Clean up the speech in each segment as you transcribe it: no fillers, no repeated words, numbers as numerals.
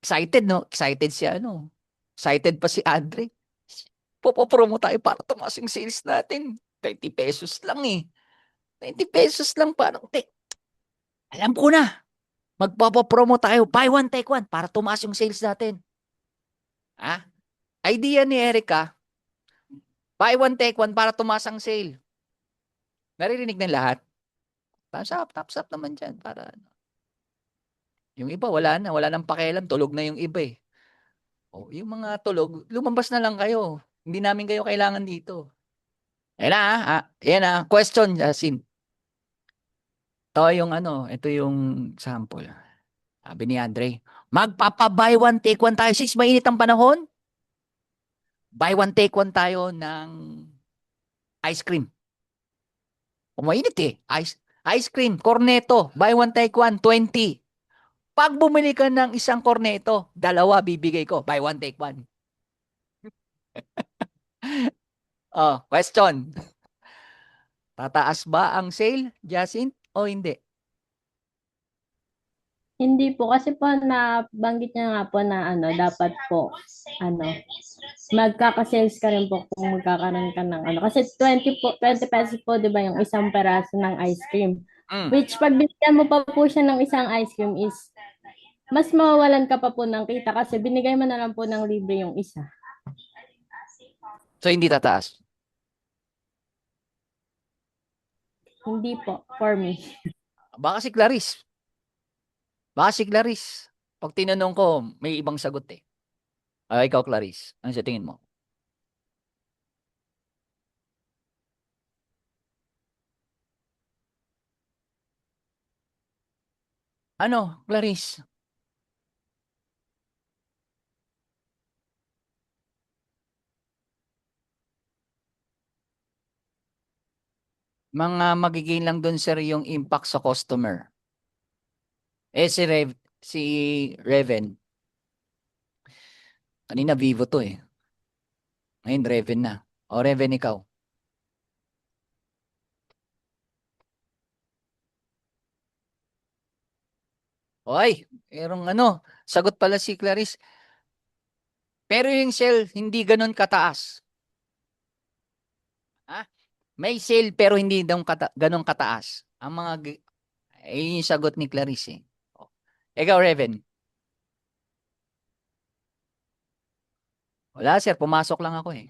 Excited, no? Excited si ano. Excited pa si Andre. Popopromo tayo para tumaas yung sales natin. 20 pesos lang eh. 20 pesos lang parang, alam ko na. Magpapapromo tayo. Buy one, take one para tumaas yung sales natin. Ha? Idea ni Erica, buy one, take one para tumaas ang sale. Naririnig ng lahat. Thumbs up naman dyan. Para, ano. Yung iba, wala na. Wala nang pakialam. Tulog na yung iba eh. O, yung mga tulog, lumabas na lang kayo. Hindi namin kayo kailangan dito. Ayan na, Ayan na. Question, Yasin. Ito yung ano, ito yung sample. Sabi ni Andre, magpapa-buy one, take one tayo. Since mainit ang panahon, buy one, take one tayo ng ice cream. O mainit eh. Ice cream, corneto, buy one, take one, 20. Pag bumili ka ng isang corneto, dalawa bibigay ko. Buy one, take one. Oh, question. Tataas ba ang sale, Jasin, o hindi? Hindi po kasi po nabanggit niya nga po na ano dapat po ano magkaka-sales ka rin po kung magkakaroon ka ng ano kasi 20 pesos po 'di ba yung isang peraso ng ice cream, Mm. which pag binigyan mo pa po siya ng isang ice cream is mas mawawalan ka pa po ng kita kasi binigay mo na lang po ng libre yung isa. So, hindi tataas. Hindi po for me. Baka si Clarice. Baka si Clarice. Pag tinanong ko, may ibang sagot eh. Ikaw, Clarice. Ano sa tingin mo? Ano, Clarice? Mga magiging lang dun, sir, yung impact sa customer. Si Reven, kanina Vivo to eh. Ngayon Reven na. O Reven ikaw. Oy, merong ano, sagot pala si Clarice. Pero yung sale, hindi ganun kataas. Ha? May sale pero hindi daw ganun kataas. Yung sagot ni Clarice eh. O. Ikaw, Reven. Wala, sir. Pumasok lang ako eh.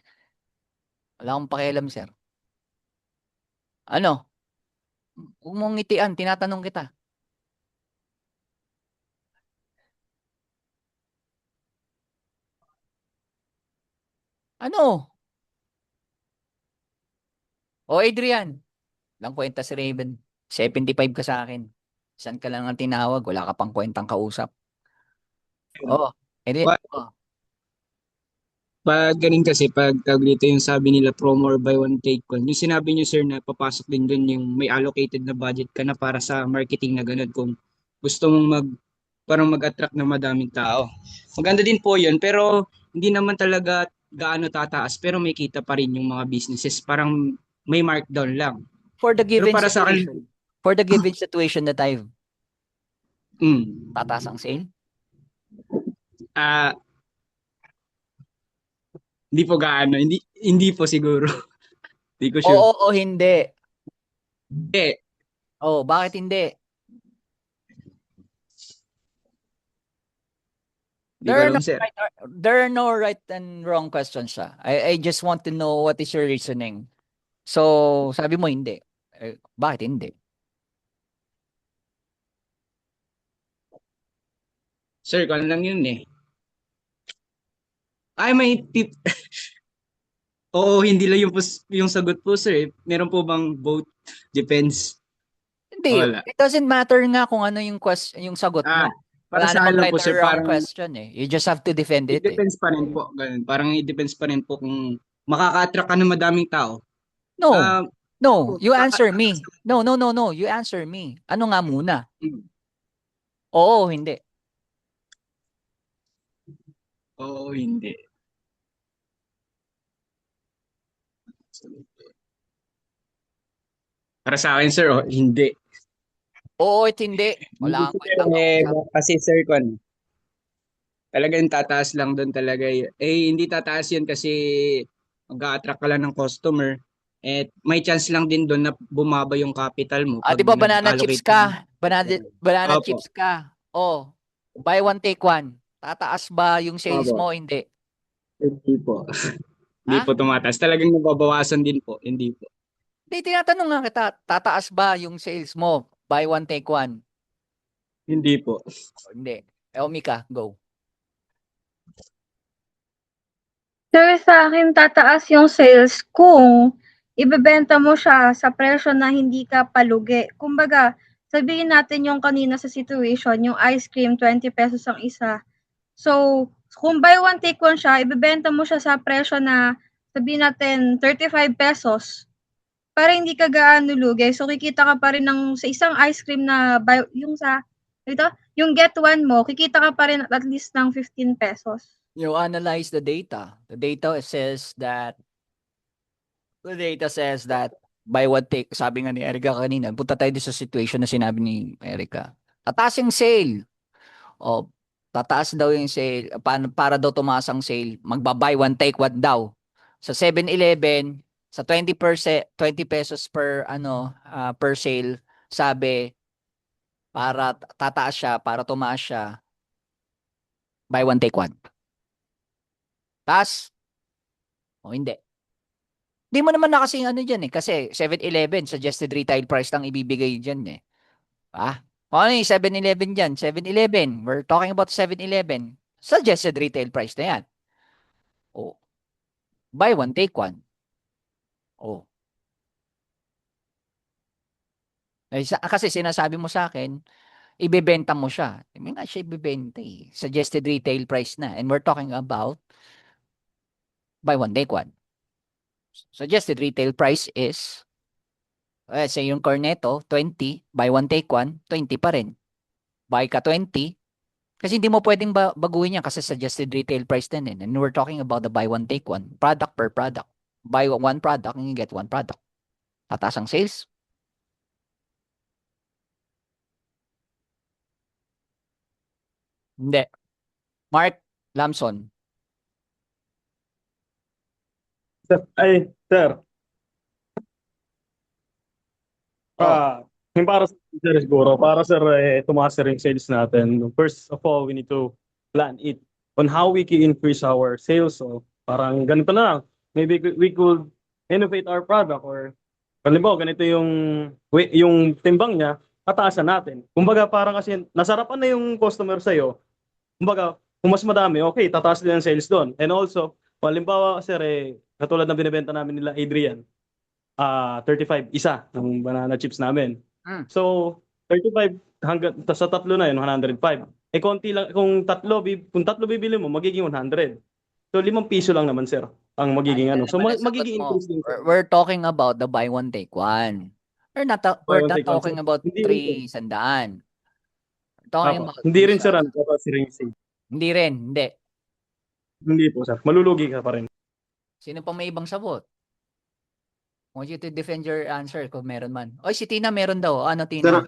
Wala akong pakialam, sir. Ano? Huwag mong ngitian. Tinatanong kita. Ano? O, Adrian. Lang kwenta si Raven. 75 ka sa akin. Saan ka lang ang tinawag? Wala ka pang kwentang kausap. Oh, edi, Pa- oh. Pag ganun kasi, pag tawag dito yung sabi nila promo or buy one take one, yung sinabi niyo sir na papasok din dun yung may allocated na budget ka na para sa marketing na ganun kung gusto mong parang mag-attract ng madaming tao. Maganda din po yun, pero hindi naman talaga gaano tataas, pero may kita pa rin yung mga businesses. Parang may markdown lang. For the Pero given para sa akin, situation. For the given situation that I've mm, tataas ang sale? ah, hindi po gaano, hindi po siguro. Hindi ko sure. Oo o hindi. Eh, Oh, bakit hindi? hindi ko alam sir. There are no right and wrong questions siya. I just want to know what is your reasoning. So, sabi mo hindi. Bakit hindi? Sir, kung lang yun eh. Ay, may tip. Oo, hindi lang yung sagot po, sir. Meron po bang both? Depends. Hindi. Wala. It doesn't matter nga kung ano yung question, yung sagot Ah, mo. para Wala sa akin namang lang right po, or sir, wrong parang question eh. You just have to defend it it eh. depends pa rin po. Ganun. Parang it depends pa rin po kung makaka-attract ka ng madaming tao. No. Ah, No, you answer kaka- me. No, no, no, no. You answer me. Ano nga muna? Hmm. Oo, hindi. Oo, hindi. Para sa akin, sir, hindi. Oo at hindi. Wala Hindi kang po, sir, kwentang kausap. kasi sir, Talagang tataas lang doon talaga. Hindi tataas yan kasi mag-a-attract ka lang ng customer. At may chance lang din doon na bumaba yung capital mo Ah, pag di ba banana chips nag-allocate ka ng ka? Banana Opo, chips ka. Oh, buy one take one. Tataas ba yung sales opo. mo? Hindi. Hindi po. Hindi po Ha? tumataas. Talagang nababawasan din po. Hindi po. Hindi, tinatanong nga kita, tataas ba yung sales mo? Buy one take one. Hindi po. O, hindi. Mika, go. Sir, sa akin tataas yung sales kung ibebenta mo siya sa presyo na hindi ka palugi. Kumbaga, sabihin natin yung kanina sa situation, yung ice cream, 20 pesos ang isa. So, kung buy one take one siya, ibebenta mo siya sa presyo na sabihin natin 35 pesos para hindi ka gaano lugi. So, kikita ka pa rin sa isang ice cream na yung get one mo, kikita ka pa rin at least ng 15 pesos. You analyze the data. The data says that buy one take, sabi nga ni Erica kanina, punta tayo din sa situation na sinabi ni Erica. Tataas yung sale. O, tataas daw yung sale. Para daw tumaas ang sale, magba-buy one take one daw. Sa 7-Eleven, sa 20 pesos per sale, sabi, para tataas siya, para tumaas siya, buy one take one. Taas? O hindi. Hindi mo naman na kasing ano dyan eh. Kasi 7-Eleven, suggested retail price lang ibibigay dyan eh. Ah? O ano yung 7-Eleven dyan? 7-Eleven. We're talking about 7-Eleven. Suggested retail price na yan. O. Buy one, take one. O. Kasi sinasabi mo sa akin, ibebenta mo siya. Hindi nga siya ibebenta eh. Suggested retail price na. And we're talking about buy one, take one. Suggested retail price is, say yung cornetto, 20. Buy one, take one, 20 pa rin. Buy ka 20. Kasi hindi mo pwedeng baguhin yan kasi suggested retail price din eh. And we're talking about the buy one, take one. Product per product. Buy one product and you get one product. Tataas ang sales. Hindi. Mark Lamson. Sir, Oh, yung para sa sir siguro, para sir, tumaas sir yung sales natin. First of all, we need to plan it on how we can increase our sales. So, parang ganito na lang. Maybe we could innovate our product or halimbawa, ganito yung timbang niya, tataasan natin. Kumbaga, parang kasi nasarapan na yung customer sa'yo. Kumbaga, kung mas madami, okay, tataas din ang sales doon. And also, halimbawa, sir, katulad ng binibenta namin nila Adrian, 35 isa ng banana chips namin. Mm. So 35 hanggang sa tatlo na yun 105. Konti lang kung tatlo bibili mo magiging 100. So 5 piso lang naman sir ang magiging Yan So naman ang sagot magiging mo. increase din sir. We're talking about the buy one, take one. Buy We're one not take one, talking sir. about Hindi rin sir. 300. We're talking about Hindi rin sir sir yung sale. Hindi rin, hindi. Hindi po sir. Malulugi ka pa rin. Sino pa may ibang sabot? I want you to defend your answer kung meron man. Oy, si Tina meron daw. Ano, Tina? Sir,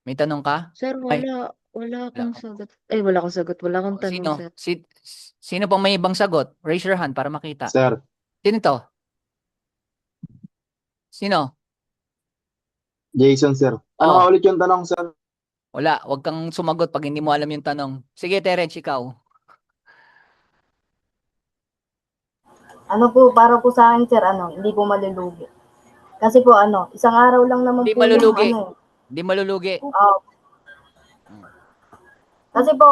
May tanong ka? sir, Ay, wala akong wala. sagot. Ay, wala akong sagot. Wala akong tanong, Sino? sir. Sino pa may ibang sagot? Raise your hand para makita. Sir, Sino to? Sino? Jason, sir. Ano Oh, nga ulit yung tanong, sir? wala. Huwag kang sumagot pag hindi mo alam yung tanong. Sige, Terence, ikaw. Ano po, para po sa akin, sir, hindi po malulugi. Kasi po, isang araw lang naman Hindi po malulugi. yung, Hindi malulugi. kasi po,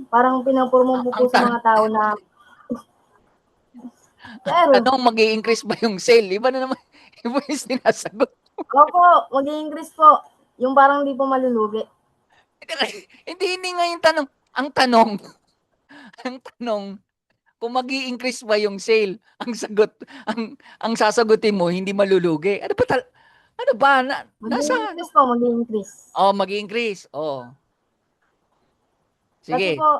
parang pinapurmo po sa mga tao na, sir, Tanong, mag-i-increase ba yung sale? Iba na naman. Iba yung sinasagot. opo, mag-i-increase po. Yung parang hindi po malulugi. Hindi nga yung tanong. Ang tanong, kung mag-i-increase ba yung sale, ang sasagutin mo, hindi malulugi. Ano ba? Ano ba? Nasa, Mag-i-increase po, mag-i-increase. mag-i-increase. Kasi Sige. po,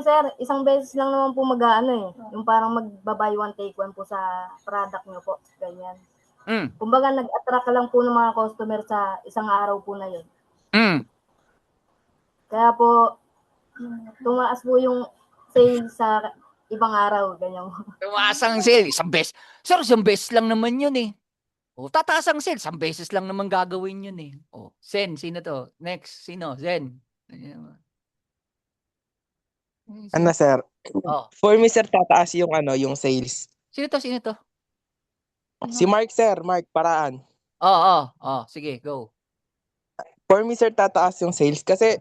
sir, isang beses lang naman po yung parang mag-buy one, take one po sa product nyo po. Ganyan. Mm. Kumbaga, nag-attract ka lang po ng mga customer sa isang araw po na yun. Mm. Kaya po, tumaas po yung sales sa ibang araw, ganyan. Tumaas ang sale, isang beses. Sir, isang beses lang naman yun eh. O, tataas ang sale, isang beses lang naman gagawin yun eh. O, Zen, sino to? Next, sino? Zen. Ano, sir? Oh, For me, sir, tataas yung yung sales. sino to? Sino to? Si Mark, sir, Mark Paraan. Sige, go. For me, sir, tataas yung sales kasi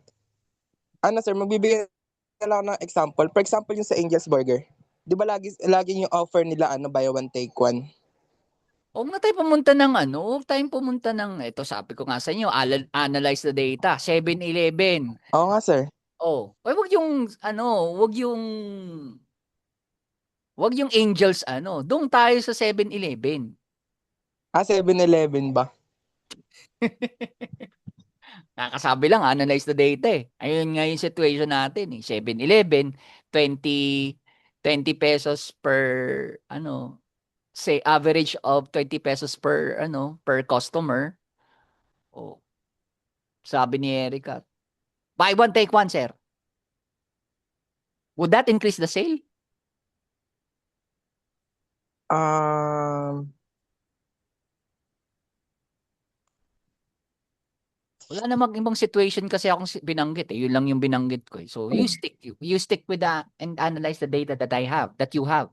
sir, magbibigay na lang ng example. For example, yung sa Angel's Burger. 'Di ba lagi yung offer nila buy one take one? Huwag na tayo pumunta ng huwag tayong pumunta ng, ito sabi ko nga sa inyo, analyze the data, 7-Eleven. Oo nga, sir. Oh, ay wag yung Angels doon tayo sa 7-Eleven. 7-Eleven ba? Kakasabi lang, analyze the data eh. Ayun nga yung situation natin eh. 7-Eleven, 20 pesos per say average of 20 pesos per customer. Oh, sabi ni Erica, buy one take one, sir. Would that increase the sale? Um, Wala namang ibang situation kasi akong binanggit eh. Yun lang yung binanggit ko eh. So you stick with that and analyze the data that you have.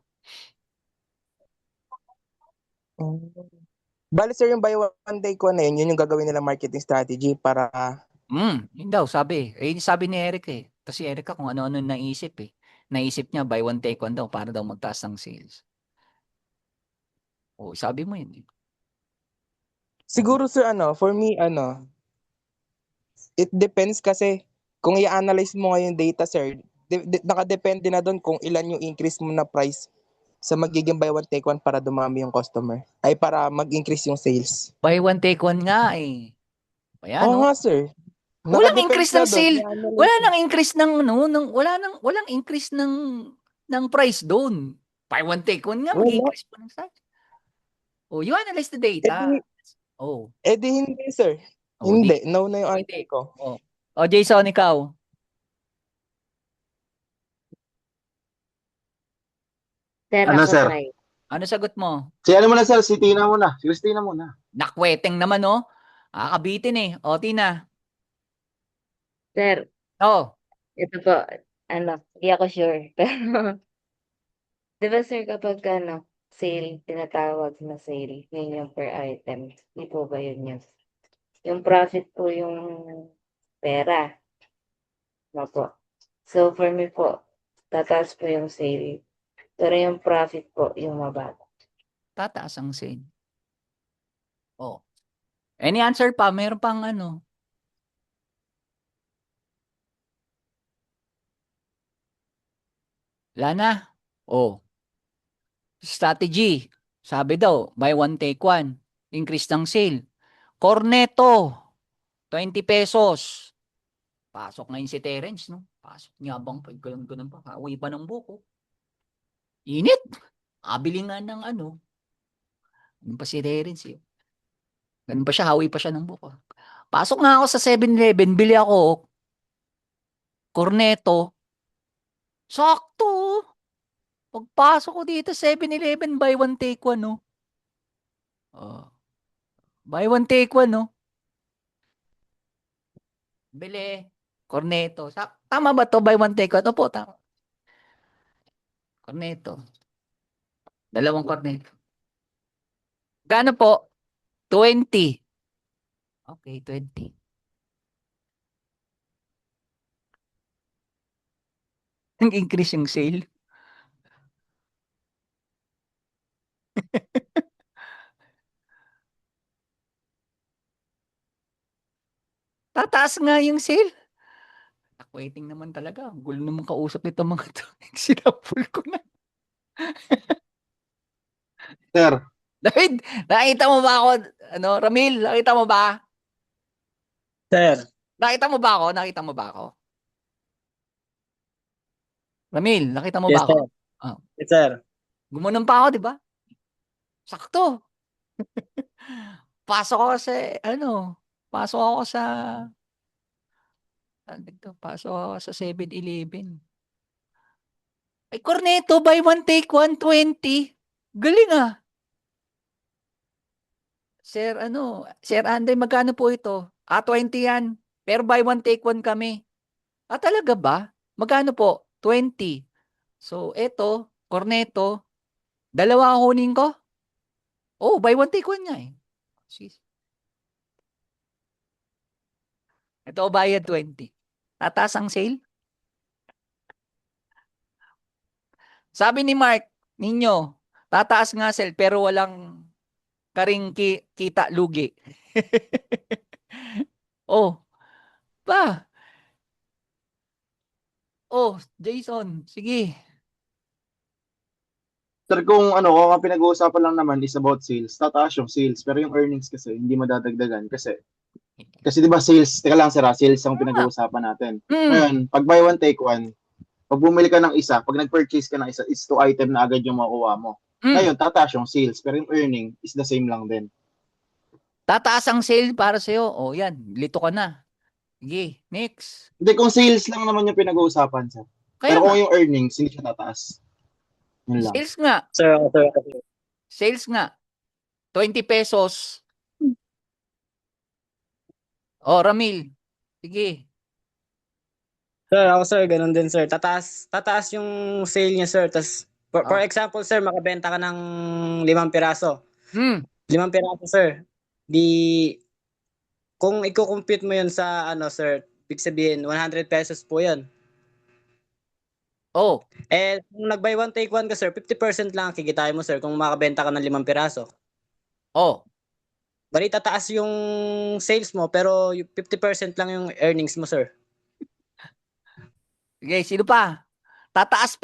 Bale, sir, yung buy one take one na yun yung gagawin nilang marketing strategy para Yun daw, sabi. Sabi ni Eric eh. Kasi Eric kung ano-ano naisip eh. Naisip niya, buy one take one daw para daw magtaas ng sales. Oh, sabi mo yun eh. siguro, sir, for me, it depends kasi kung i-analyze mo ngayon data, sir, nakadepende na doon kung ilan yung increase mo na price sa magiging buy one take one para dumami yung customer. Ay para mag-increase yung sales. Buy one take one nga eh. Ayan, Oo no? nga, sir. Walang Nakadepende increase na ng doon. sale. I-analyze Wala mo. nang increase walang increase ng price doon. Buy one take one nga, Wala. mag-increase pa ng size. Oh, you analyze the Eh data. di, Oh, hindi, sir. oh, di. Hindi. No na yung Hindi. answer ko. Oh. Oh, Jason, ikaw. Sir, Ano, ako sir? try. Ano sagot mo? Si ano muna, sir? Si Tina muna. Si Christina muna. Nakweteng naman, no? Kakabitin eh. O, Tina. Sir, Oh, ito po, hindi ako sure. Pero, di ba sir, kapag sale, tinatawag na sale, yun yung per item. Di po ba yun yun? Yung profit po yung pera. No po. So, for me po, tataas po yung sale. Pero yung profit po, yung mababa. tataas ang sale. Oh. Any answer pa? Meron pang Wala na. Oh. Strategy. Sabi daw, buy one take one. Increase ng sale. Corneto. 20 pesos. Pasok ngayon si Terence, no? Pasok niya bang ganun pa. Uwi pa ng buko. Init. Abili nga ng Ganun pa si Terence eh. Ganun pa siya, hawi pa siya ng buko. Pasok nga ako sa 7-Eleven, bili ako corneto. Sakto. Pagpasok ko dito 7-Eleven, buy one take one, no? Oh. Buy one take one, no? Bili. Corneto. Tama ba to? Buy one take one? Opo, tama. Corneto. Dalawang corneto. Gaano po? 20. Okay, 20. Nag-increase yung sale. Tataas nga yung sale. Waiting naman talaga. Ang gulo naman kausap nito mga to. Sinapul ko na. Sir, David, nakita mo ba ako? Ramil, nakita mo ba? Sir, Nakita mo ba ako? Nakita mo ba ako? Ramil, nakita mo ba yes, ako? sir. Ah. Yes, sir. Gumanon pa ako, di ba? Sakto. Pasok ako sa, pasok ako sa Pasok ako sa 7-Eleven. Ay, Cornetto, buy one, take one, 20. Galing ah. Sir, Sir Andre, magkano po ito? 20 yan. Pero buy one, take one kami. Talaga ba? Magkano po? 20. So, eto, Cornetto, dalawa ang kunin ko? Oh, buy one, take one nga eh. Sis. Ito, bayad 20. Tataas ang sale? Sabi ni Mark, ninyo, tataas nga sale pero walang karing kita lugi. Oh, ba? Oh, Jason, sige. Sir, kung ang pinag-uusapan lang naman is about sales, tataas yung sales, pero yung earnings kasi hindi madadagdagan kasi 'di ba sales, teka lang sir, sales ang pinag-uusapan natin. Mm. Ngayon, pag buy one take one, pag bumili ka ng isa, pag nag-purchase ka ng isa, is 2 item na agad yung makukuha mo. Mm. Ngayon, tataas yung sales, pero yung earning is the same lang din. Tataas ang sale para sa'yo. Oh, yan. Lito ka na. Sige, next. Hindi, kung sales lang naman yung pinag-uusapan sir. Kaya Pero nga, kung yung earnings, hindi siya tataas. Yun lang. sales nga. Sir, Sales nga. 20 pesos. Oh, Ramil. Sige. Sir, ganun din sir. Tataas yung sale niya sir. Tas, for example sir, makabenta ka ng 5 piraso. 5 piraso sir. Kung i-compute mo yun sa sir, ibig sabihin 100 pesos po yun. Oh, Kung nag-buy one take one ka sir, 50% lang ang kikitain mo sir kung makabenta ka ng 5 piraso. oh. Bali tataas yung sales mo pero yung 50% lang yung earnings mo sir. Sige, sino pa? Tataas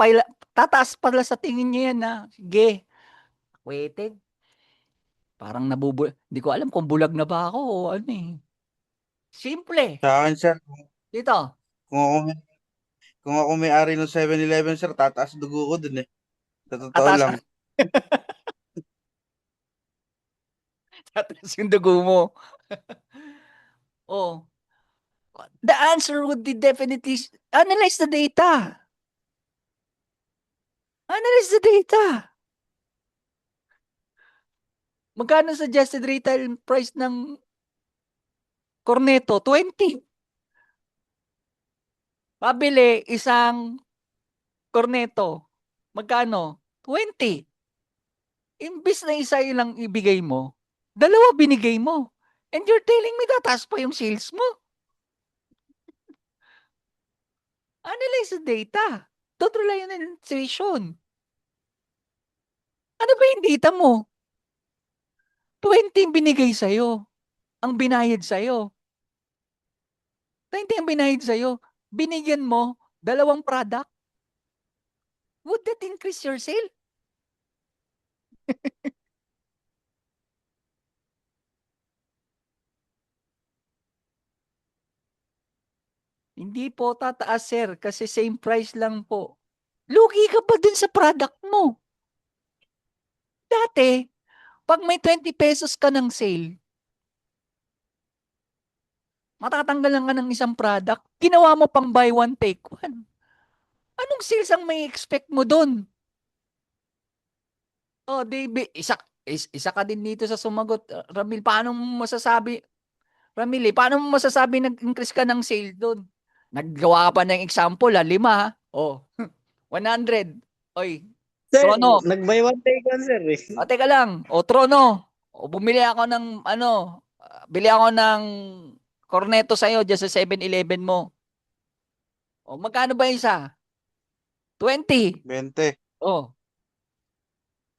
pala sa tingin niya yan na. Sige. Waiting. Parang hindi ko alam kung bulag na ba ako o ano eh. Simple. Sa akin, sir, Dito. kung ako may-ari ng 7-Eleven, sir, tataas dugo ko dun eh. Sa totoo Tataas lang. Tataas yung dugo mo. Oh. The answer would be definitely analyze the data. Analyze the data. Magkano suggested retail price ng Cornetto? 20. Pabili isang Cornetto. Magkano? 20. Imbis na isa lang ibigay mo, dalawa binigay mo. And you're telling me tataas pa yung sales mo? Analyze the data. Don't rely on intuition. Ano ba yung data mo? 20 binigay sa'yo. Ang binayad sa'yo. 20 ang binayad sa'yo. Binigyan mo 2 product. Would that increase your sale? Hindi po tataas, sir, kasi same price lang po. Lugi ka pa dun sa product mo. Dati, pag may 20 pesos ka ng sale, matatanggalan ka ng isang product, ginawa mo pang buy one, take one. Anong sales ang may expect mo dun? Oh, isa ka din dito sa sumagot. Ramil, paano mo masasabi? Ramil, paano mo masasabi nag-increase ka ng sale dun? Naggawa ka pa ng example, 5. Oh, 100. Oy, Sir, Trono. nag-buy one take one sir eh. Teka lang. O, Trono. O, bumili ako ng, bili ako ng Cornetto sa'yo dyan sa 7-Eleven mo. O, magkano ba isa? 20. 20. Oh.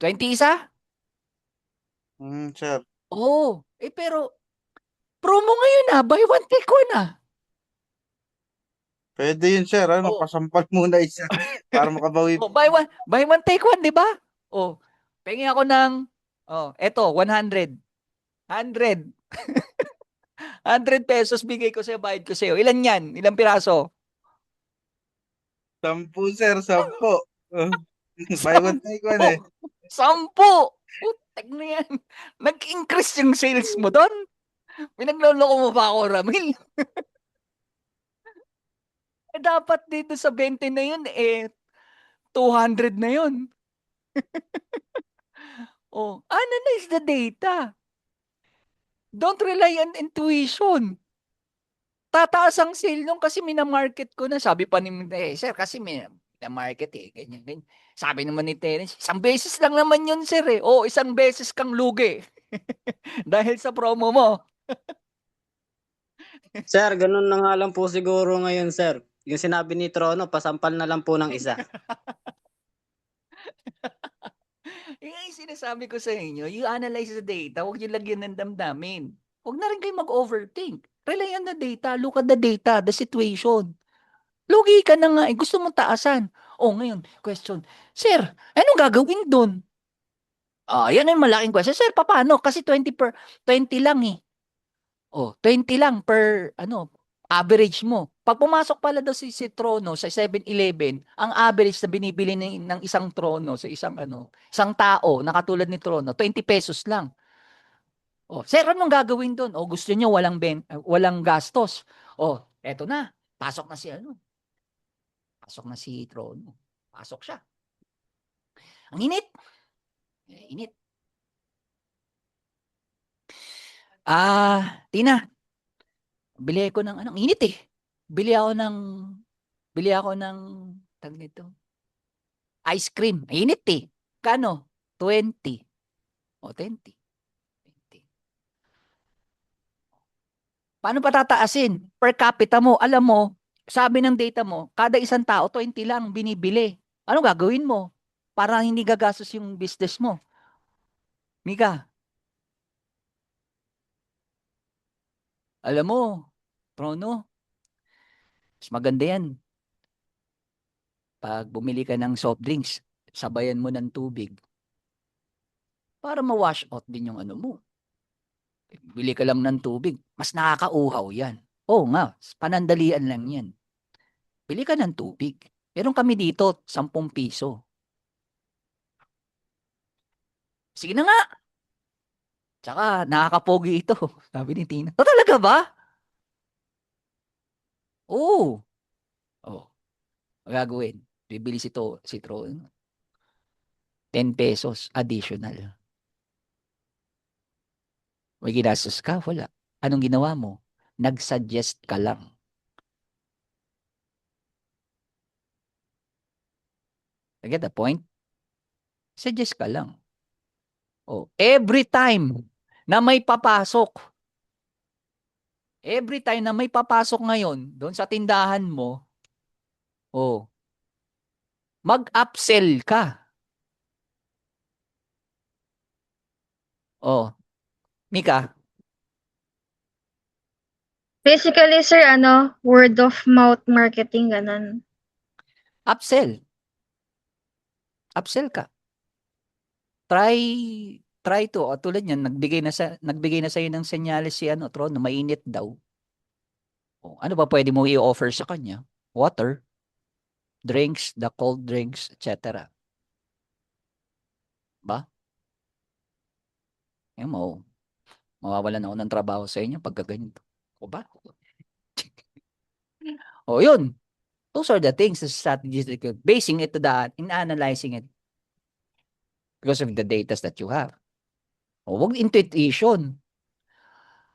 20 isa? Sir. Oh. Pero, promo ngayon buy one, take one Pwede yun, sir. Oh. Pasampal muna isa para makabawi. Oh, buy one, take one, di ba? Oh, pengi ako ng, eto, 100. 100. 100 pesos bigay ko sa'yo, bayad ko sa'yo. Ilan yan? Ilang piraso? 10, sir. 10. Buy one, take one eh. 10. Putek na yan. Nag-increase yung sales mo doon. Pinagloloko mo ba ako, Ramil? dapat dito sa 20 na yun, 200 na yun. Oh, analyze the data. Don't rely on intuition. Tataas ang sale nung kasi minamarket ko na. Sabi pa ni sir, kasi minamarket ganyan, ganyan. Sabi naman ni Terence, isang beses lang naman yun, sir eh. Oh, isang beses kang lugi. Dahil sa promo mo. Sir, ganun na nga lang po siguro ngayon, sir. Yung sinabi ni Trono, pasampal na lang po ng isa. Yung sinasabi ko sa inyo, you analyze the data, huwag yung lagyan ng damdamin. Huwag na rin kayo mag-overthink. Rely on the data, look at the data, the situation. Lugi ka na nga, gusto mong taasan. Oh, ngayon, question, sir, anong gagawin doon? Yan ang malaking question. Sir, paano? Kasi 20 lang eh. Oh, 20 lang per average mo. Pag pumasok pala daw si Trono sa 7-Eleven, ang average na binibili ng isang Trono sa isang tao na katulad ni Trono, 20 pesos lang. Oh, sir, anong gagawin doon? Oh, gusto niyo walang gastos. Oh, eto na. Pasok na si Trono. Pasok siya. Ang init. Init. Tina, bili ako ng ang init eh. Bili ako ng tag nito. Ice cream. Init eh. Kano? 20. O, 20. 20. Paano pa tataasin? Per capita mo, alam mo, sabi ng data mo, kada isang tao, 20 lang binibili. Ano gagawin mo? Para hindi gagastos yung business mo. Mika, alam mo, Trono, mas maganda yan. Pag bumili ka ng soft drinks, sabayan mo ng tubig. Para ma-wash out din yung mo. Bili ka lang ng tubig, mas nakakauhaw yan. Oo nga, panandalian lang yan. Bili ka ng tubig. Meron kami dito, 10 piso. Sige na nga. Tsaka, nakakapogi ito. Sabi ni Tina. Talaga ba? Oo. Oh, magagawin. Bibili si Tron. 10 pesos additional. May ginastos ka? Wala. Anong ginawa mo? Nag-suggest ka lang. You get the point? Suggest ka lang. Oh, every time na may papasok ngayon doon sa tindahan mo, mag-upsell ka. Oh, Mika. Basically, sir, word of mouth marketing, ganun. Upsell ka. Try to. Tulad niyan, nagbigay na sa'yo ng senyales si Tron, na mainit daw. Ano ba pwede mo i-offer sa kanya? Water, drinks, the cold drinks, etc. Ba? Mawawalan ako ng trabaho sa inyo pagka ganito. O ba? Yun. Those are the things, the strategies that you're basing it to that, in analyzing it because of the data that you have. Huwag intuition.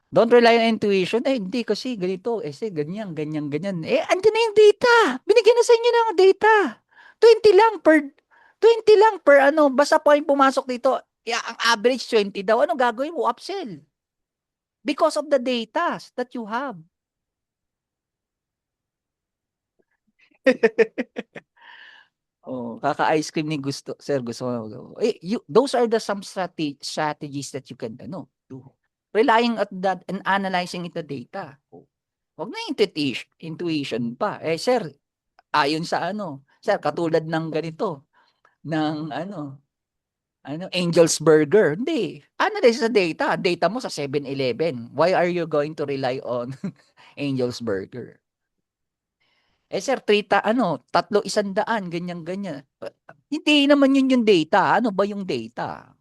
Don't rely on intuition. Hindi kasi ganito. Ganyan. Andyan na yung data. Binigyan na sa inyo ng data. 20 lang per Basta po yung pumasok dito. Ang average 20 daw. Ano gagawin mo? Upsell. Because of the data that you have. Kaka-ice cream ni gusto. Sir, gusto mo. Those are some strategies that you can do. Relying at that and analyzing the data. Huwag na intuition pa. Sir, ayon sa sir, katulad ng ganito, ng Angel's Burger. Hindi. Analyze sa data. Data mo sa 7-Eleven. Why are you going to rely on Angel's Burger? Sir, 300, ganyan. Hindi naman yun yung data. Ano ba yung data?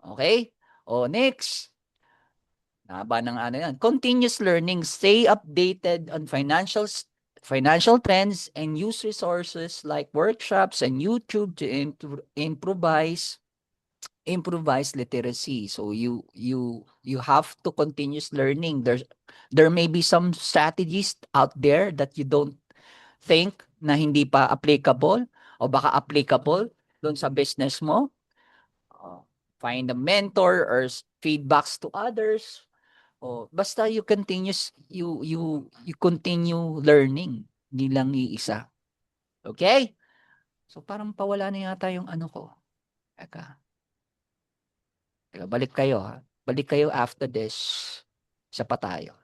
Okay? Next. Haba ng ano yan. Continuous learning. Stay updated on financial trends and use resources like workshops and YouTube to improvise literacy. So you have to continuous learning. There may be some strategies out there that you don't think na hindi pa applicable o baka applicable doon sa business mo. Find a mentor or feedbacks to others. O basta you continue learning, hindi lang iisa. Okay? So parang pawala na yata yung ano ko. Teka, balik kayo ha. Balik kayo after this. Isa pa tayo.